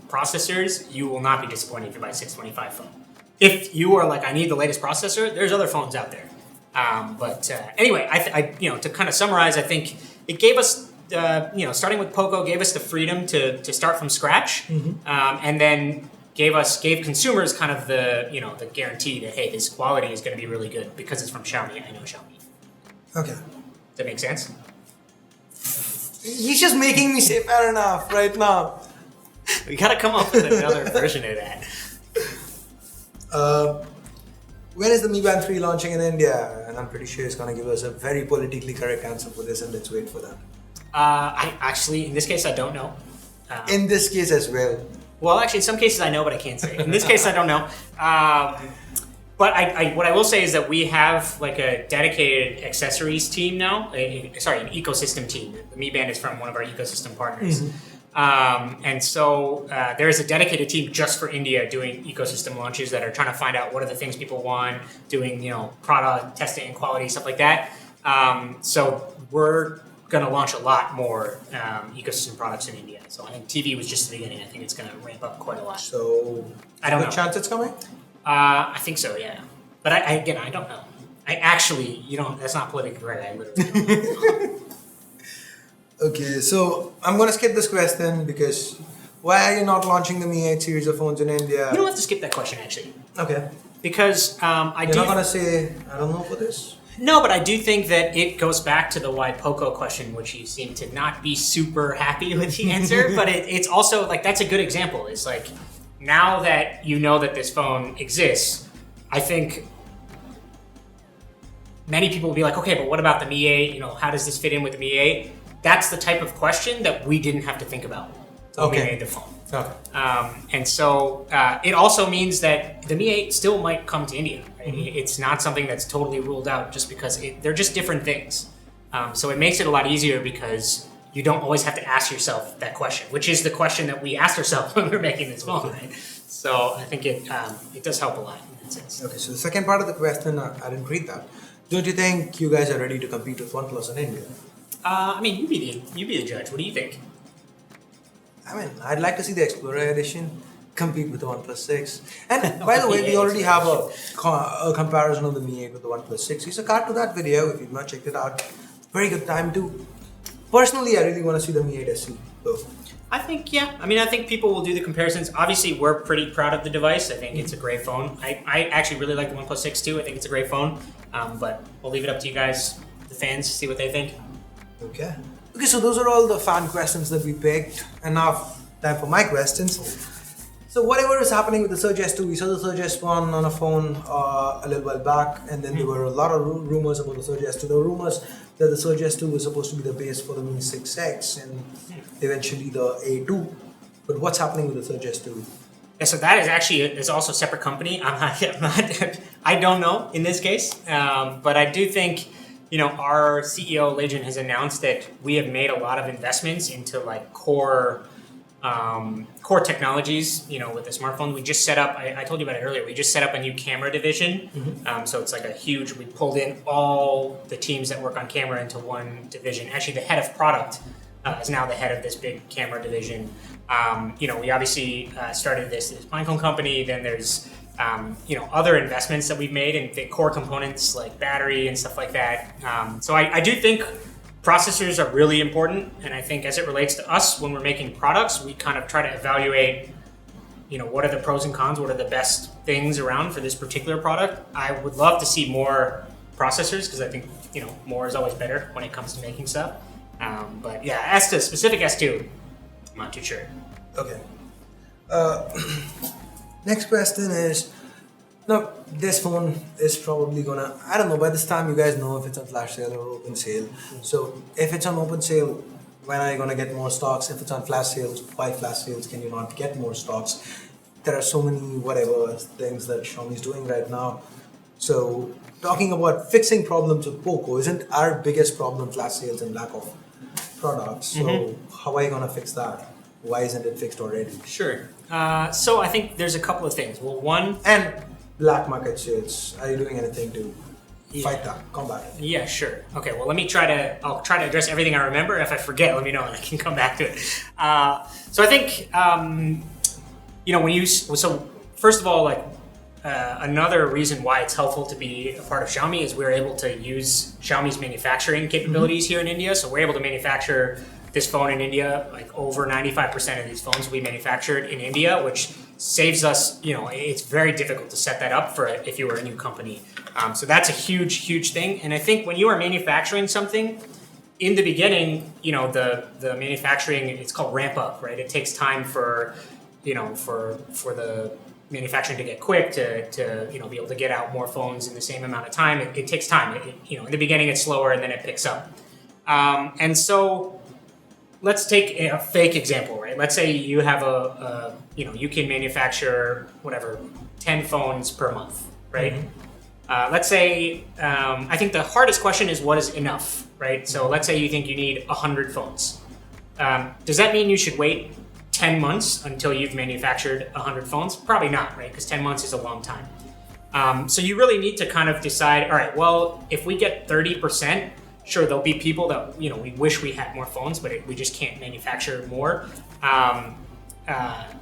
processors, you will not be disappointed if you buy a 625 phone. If you are like, I need the latest processor, there's other phones out there. But anyway, I to kind of summarize, I think it gave us, starting with POCO, gave us the freedom to start from scratch, and then gave consumers kind of the the guarantee that, hey, this quality is going to be really good because it's from Xiaomi. I know Xiaomi. Okay. Does that make sense? He's just making me say fair enough right now. We got to come up with another version of that. When is the Mi Band 3 launching in India? And I'm pretty sure it's going to give us a very politically correct answer for this, and let's wait for that. I actually, in this case, I don't know. In this case as well. Well, actually, in some cases I know, but I can't say. In this case, I don't know. But what I will say is that we have like a dedicated accessories team now. An ecosystem team. The Mi Band is from one of our ecosystem partners. And so there is a dedicated team just for India doing ecosystem launches that are trying to find out what are the things people want, doing product testing and quality, stuff like that. So we're going to launch a lot more ecosystem products in India. So I think TV was just the beginning. I think it's going to ramp up quite a lot. So, I don't good know. chance it's coming? I think so, yeah. But I don't know. I actually, that's not politically correct. I literally don't know. Okay, so I'm going to skip this question because why are you not launching the Mi 8 series of phones in India? You don't have to skip that question, actually. Okay. Because You're not going to say, I don't know for this? No, but I do think that it goes back to the why POCO question, which you seem to not be super happy with the answer. But it's also, like, that's a good example. It's like, now that you know that this phone exists, I think many people will be like, okay, but what about the Mi 8? How does this fit in with the Mi 8? That's the type of question that we didn't have to think about when we made the phone. Okay. And so it also means that the Mi 8 still might come to India. Right? It's not something that's totally ruled out just because they're just different things. So it makes it a lot easier because you don't always have to ask yourself that question, which is the question that we asked ourselves when we were making this phone. Right? So I think it does help a lot in that sense. Okay, so the second part of the question, I didn't read that. Don't you think you guys are ready to compete with OnePlus in India? I mean, you be the judge. What do you think? I mean, I'd like to see the Explorer Edition compete with the OnePlus 6. And by the way, we already have a comparison of the Mi 8 with the OnePlus 6. There's a card to that video if you've not checked it out. Very good time too. Personally, I really want to see the Mi 8 SE though. I think, yeah. I mean, I think people will do the comparisons. Obviously, we're pretty proud of the device. I think it's a great phone. I actually really like the OnePlus 6 too. I think it's a great phone. But we'll leave it up to you guys, the fans, see what they think. Okay. Okay, so those are all the fan questions that we picked. And now, time for my questions. So whatever is happening with the Surge S2, we saw the Surge S1 on a phone a little while back, and then there were a lot of rumors about the Surge S2. There were rumors that the Surge S2 was supposed to be the base for the Mi 6X and eventually the A2. But what's happening with the Surge S2? Yeah, so that is also a separate company. I don't know in this case, but I do think our CEO Legend has announced that we have made a lot of investments into like core technologies. With the smartphone, we just set up. I told you about it earlier. We just set up a new camera division. So it's like we pulled in all the teams that work on camera into one division. Actually, the head of product is now the head of this big camera division. We obviously started this Pinecone company. Then there's other investments that we've made in the core components like battery and stuff like that. So I do think processors are really important, and I think as it relates to us, when we're making products, we kind of try to evaluate, what are the pros and cons, what are the best things around for this particular product. I would love to see more processors because I think, more is always better when it comes to making stuff. But yeah, as to specific S2, I'm not too sure. Okay. Next question is, now this phone is probably gonna, I don't know, by this time you guys know if it's on flash sale or open sale. So if it's on open sale, when are you gonna get more stocks? If it's on flash sales, why flash sales can you not get more stocks? There are so many whatever things that Xiaomi is doing right now. So talking about fixing problems with POCO, isn't our biggest problem flash sales and lack of products? So how are you gonna fix that? Why isn't it fixed already? Sure. So I think there's a couple of things. Well, one... And Blackmarket Sales. Are you doing anything to fight that, combat it? Yeah, sure. Okay, well, I'll try to address everything I remember. If I forget, let me know and I can come back to it. So I think, first of all, another reason why it's helpful to be a part of Xiaomi is we're able to use Xiaomi's manufacturing capabilities here in India. So we're able to manufacture this phone in India. Like over 95% of these phones will be manufactured in India, which saves us, it's very difficult to set that up if you were a new company. So that's a huge, huge thing. And I think when you are manufacturing something, in the beginning, the manufacturing, it's called ramp up, right? It takes time for the manufacturing to get quick, to be able to get out more phones in the same amount of time. It takes time. In the beginning it's slower and then it picks up. And so let's take a fake example, right? Let's say you have you can manufacture 10 phones per month, right? Let's say, I think the hardest question is what is enough, right? So let's say you think you need 100 phones. Does that mean you should wait 10 months until you've manufactured 100 phones? Probably not, right? Because 10 months is a long time. So you really need to kind of decide, all right, well, if we get 30%, sure, there'll be people that, we wish we had more phones, but we just can't manufacture more.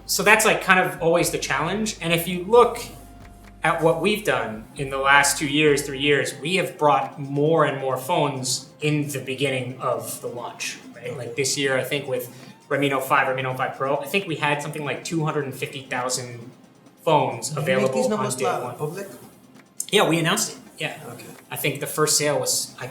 So that's like kind of always the challenge. And if you look at what we've done in the last 2 years, 3 years, we have brought more and more phones in the beginning of the launch, right? Like this year, I think with Redmi Note 5, Redmi Note 5 Pro, I think we had something like 250,000 phones available these on numbers day one. public? Yeah, we announced it. Yeah. Okay. I think the first sale was, I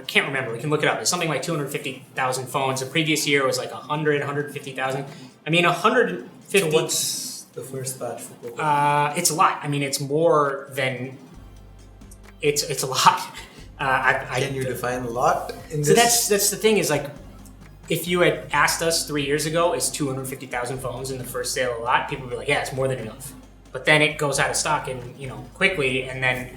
can't remember. We can look it up. It's something like 250,000 phones. The previous year was like 150,000. I mean, 150. So what's the first batch for POCO? It's a lot. I mean, it's more than. It's a lot. Can you define a lot in so this? that's the thing is like, if you had asked us 3 years ago, is 250,000 phones in the first sale a lot? People would be like, yeah, it's more than enough. But then it goes out of stock and quickly, and then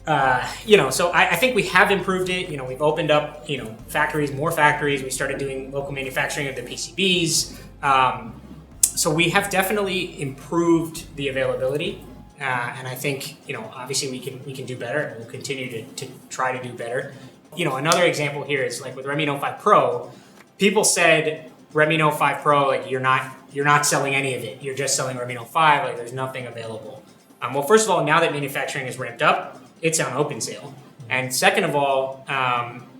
so I think we have improved it. We've opened up factories, more factories. We started doing local manufacturing of the PCBs. So we have definitely improved the availability, and I think obviously we can do better, and we'll continue to try to do better. Another example here is like with Redmi Note 5 Pro. People said Redmi Note 5 Pro, like you're not selling any of it. You're just selling Redmi Note 5. Like there's nothing available. Well, first of all, now that manufacturing is ramped up, it's on open sale. And second of all,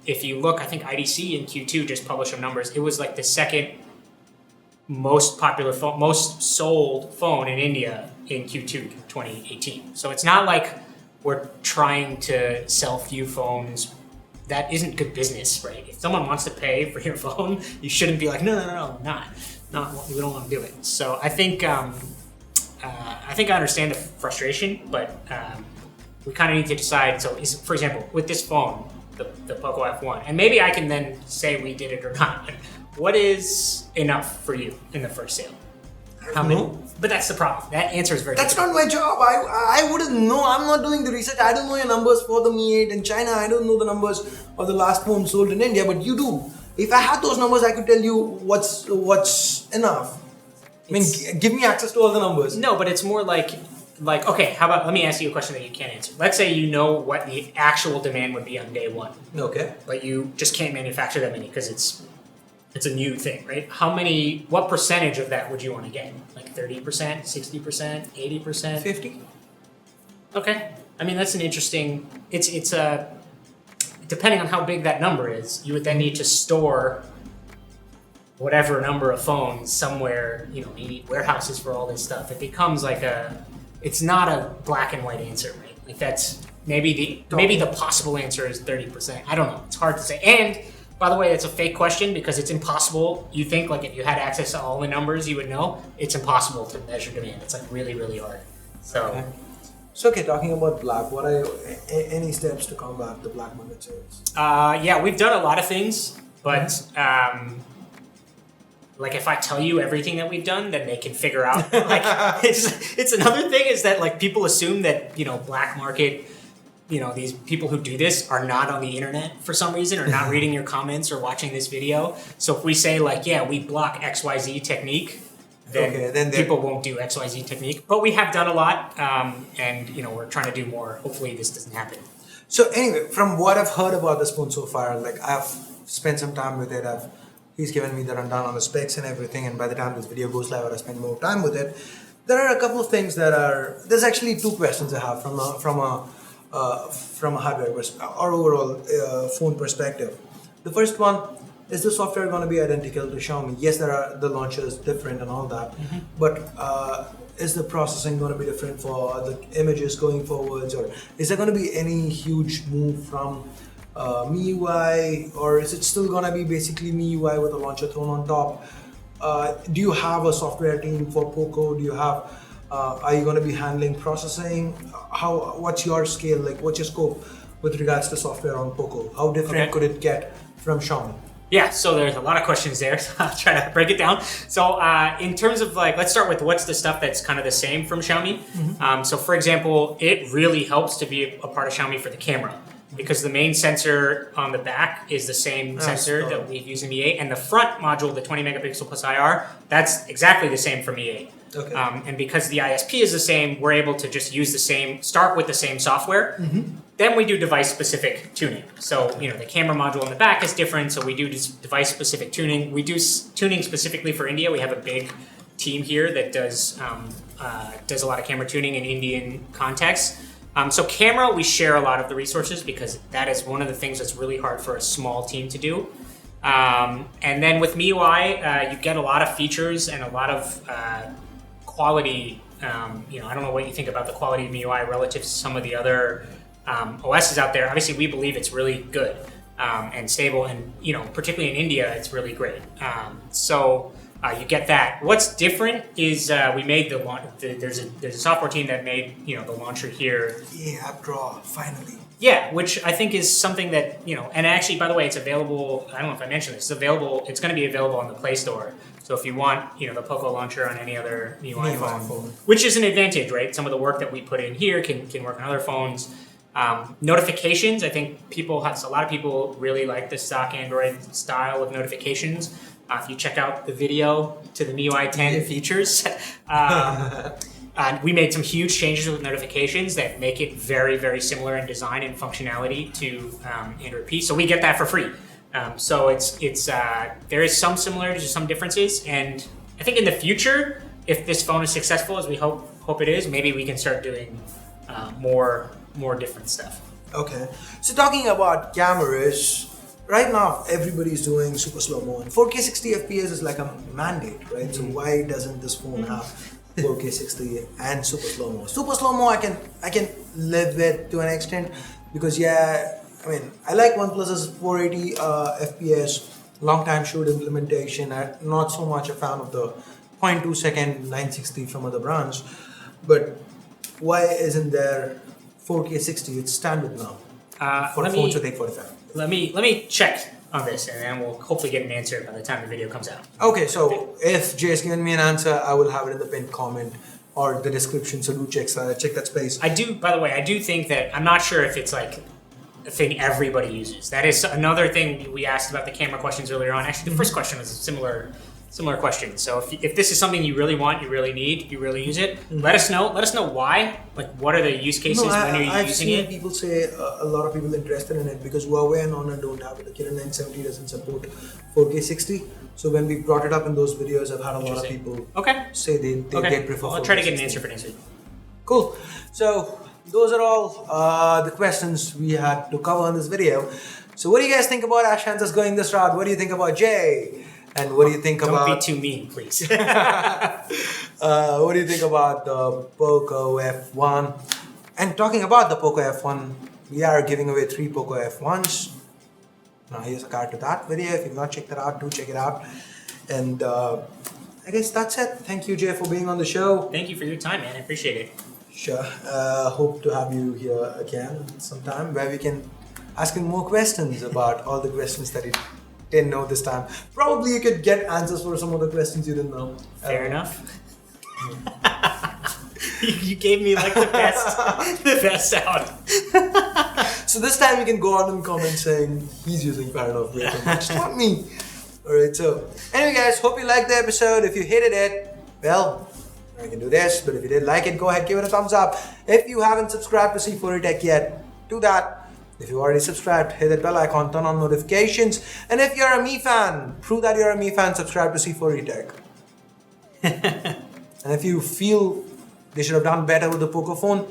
if you look, I think IDC in Q2 just published some numbers. It was like the second most popular phone, most sold phone in India in Q2 2018. So it's not like we're trying to sell few phones. That isn't good business, right? If someone wants to pay for your phone, you shouldn't be like, no, not. We don't want to do it. So I think I understand the frustration, but we kind of need to decide. So, for example, with this phone, the POCO F1, and maybe I can then say we did it or not. What is enough for you in the first sale? How many? But that's the problem. That answer is very. That's not my job. I wouldn't know. I'm not doing the research. I don't know your numbers for the Mi 8 in China. I don't know the numbers of the last phone sold in India, but you do. If I had those numbers, I could tell you what's enough. I mean, give me access to all the numbers. No, but it's more like okay, how about let me ask you a question that you can't answer. Let's say you know what the actual demand would be on day one. Okay. But you just can't manufacture that many because it's a new thing, right? What percentage of that would you want to get? Like 30%, 60%, 80%? 50. Okay. I mean, that's an interesting, it's a, depending on how big that number is, you would then need to store whatever number of phones somewhere, you need warehouses for all this stuff. It becomes like it's not a black and white answer, right? Like that's maybe the possible answer is 30%. I don't know. It's hard to say. And by the way, it's a fake question because it's impossible. You think like if you had access to all the numbers, you would know. It's impossible to measure demand. It's like really, really hard. So. Okay. So, talking about black, what are any steps to combat the black market sales? Yeah, we've done a lot of things, but like if I tell you everything that we've done, then they can figure out. Like it's another thing is that like people assume that black market, these people who do this are not on the internet for some reason or not reading your comments or watching this video. So if we say like, yeah, we block XYZ technique, then people won't do XYZ technique. But we have done a lot, and we're trying to do more. Hopefully this doesn't happen. So anyway, from what I've heard about this phone so far, like I've spent some time with it. He's given me the rundown on the specs and everything, and by the time this video goes live, I'll spend more time with it. There are a couple of things there's actually two questions I have from a hardware or overall phone perspective. The first one, is the software going to be identical to Xiaomi? Yes, there are the launchers different and all that, but is the processing going to be different for the images going forwards, or is there going to be any huge move from MIUI, or is it still going to be basically MIUI with a launcher thrown on top? Do you have a software team for POCO? Do you have? Are you going to be handling processing? What's your scale? Like, what's your scope with regards to software on POCO? How different could it get from Xiaomi? Yeah, so there's a lot of questions there. So I'll try to break it down. So in terms of let's start with what's the stuff that's kind of the same from Xiaomi. So for example, it really helps to be a part of Xiaomi for the camera, because the main sensor on the back is the same sensor that we've used in Mi 8, and the front module, the 20 megapixel plus IR, that's exactly the same for Mi 8. Okay. And because the ISP is the same, we're able to just use start with the same software, then we do device-specific tuning. So, the camera module in the back is different, so we do device-specific tuning. We do tuning specifically for India. We have a big team here that does a lot of camera tuning in Indian context. So camera, we share a lot of the resources because that is one of the things that's really hard for a small team to do. And then with MIUI, you get a lot of features and a lot of quality. I don't know what you think about the quality of MIUI relative to some of the other OSs out there. Obviously, we believe it's really good and stable, and particularly in India, it's really great. You get that. What's different is we made there's a software team that made the launcher here. Yeah, App Draw, finally. Yeah, which I think is something that and actually, by the way, it's available. I don't know if I mentioned this. It's available. It's going to be available on the Play Store. So if you want the POCO launcher on any other MIUI phone, which is an advantage, right? Some of the work that we put in here can work on other phones. Notifications, I think a lot of people really like the stock Android style of notifications. If you check out the video to the MIUI 10 features, we made some huge changes with notifications that make it very, very similar in design and functionality to Android P. So we get that for free. So there is some similarities, some differences, and I think in the future, if this phone is successful as we hope it is, maybe we can start doing more different stuff. Okay, so talking about cameras, right now everybody's doing Super SloMo, and 4K 60 FPS is like a mandate, right? Mm-hmm. So why doesn't this phone have 4K 60 and Super SloMo? Super SloMo I can live with to an extent because I like OnePlus's 480 FPS long time shoot implementation. I'm not so much a fan of the 0.2 second 960 from other brands, but why isn't there 4K 60? It's standard now for phones with 845. Let me check on this, and then we'll hopefully get an answer by the time the video comes out. Okay, so if Jay's given me an answer, I will have it in the pinned comment or the description. So do check that space. By the way, I do think that I'm not sure if it's like a thing everybody uses. That is another thing we asked about the camera questions earlier on. Actually, the first question was a similar question. So if this is something you really want, you really need, you really use it, let us know. Let us know why. Like, what are the use cases? When are you using it? I've seen people say a lot of people interested in it because Huawei and Honor don't have it. The Killer 970 doesn't support 4K 60. So when we brought it up in those videos, I've had a lot of people say they prefer. I'll try to get an answer for next week. Cool. So those are all the questions we had to cover in this video. So what do you guys think about AshAnswers going this route? What do you think about Jay? And what do you think about... Don't be too mean, please. What do you think about the POCO F1? And talking about the POCO F1, we are giving away 3 POCO F1s. Now here's a card to that video. If you've not checked that out, do check it out. And I guess that's it. Thank you, Jay, for being on the show. Thank you for your time, man. I appreciate it. Sure. Hope to have you here again sometime where we can ask him more questions about all the questions that he didn't know this time. Probably you could get answers for some of the questions you didn't know. Fair enough. You gave me like the best out. So this time you can go on and comment saying he's using fair enough way too much. Not me. Alright, so anyway guys, hope you liked the episode. If you hated it, well, I can do this, but if you did like it, go ahead, give it a thumbs up. If you haven't subscribed to C4E Tech yet, do that. If you already subscribed, hit that bell icon, turn on notifications. And if you're a Mi fan, prove that you're a Mi fan, subscribe to C4E Tech. And if you feel they should have done better with the POCO phone,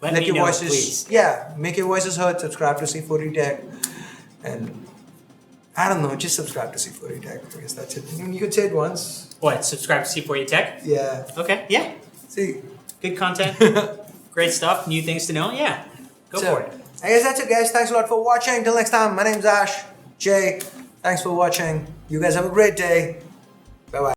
let your voices, please. Yeah, make your voices heard, subscribe to C4E Tech. And I don't know, just subscribe to C4E Tech. I guess that's it. You could say it once. What, subscribe to C4E Tech? Yeah. Okay, yeah. See. Good content. Great stuff, new things to know. Yeah, go for it. I guess that's it, guys. Thanks a lot for watching. Till next time, my name's Ash. Jay, thanks for watching. You guys have a great day.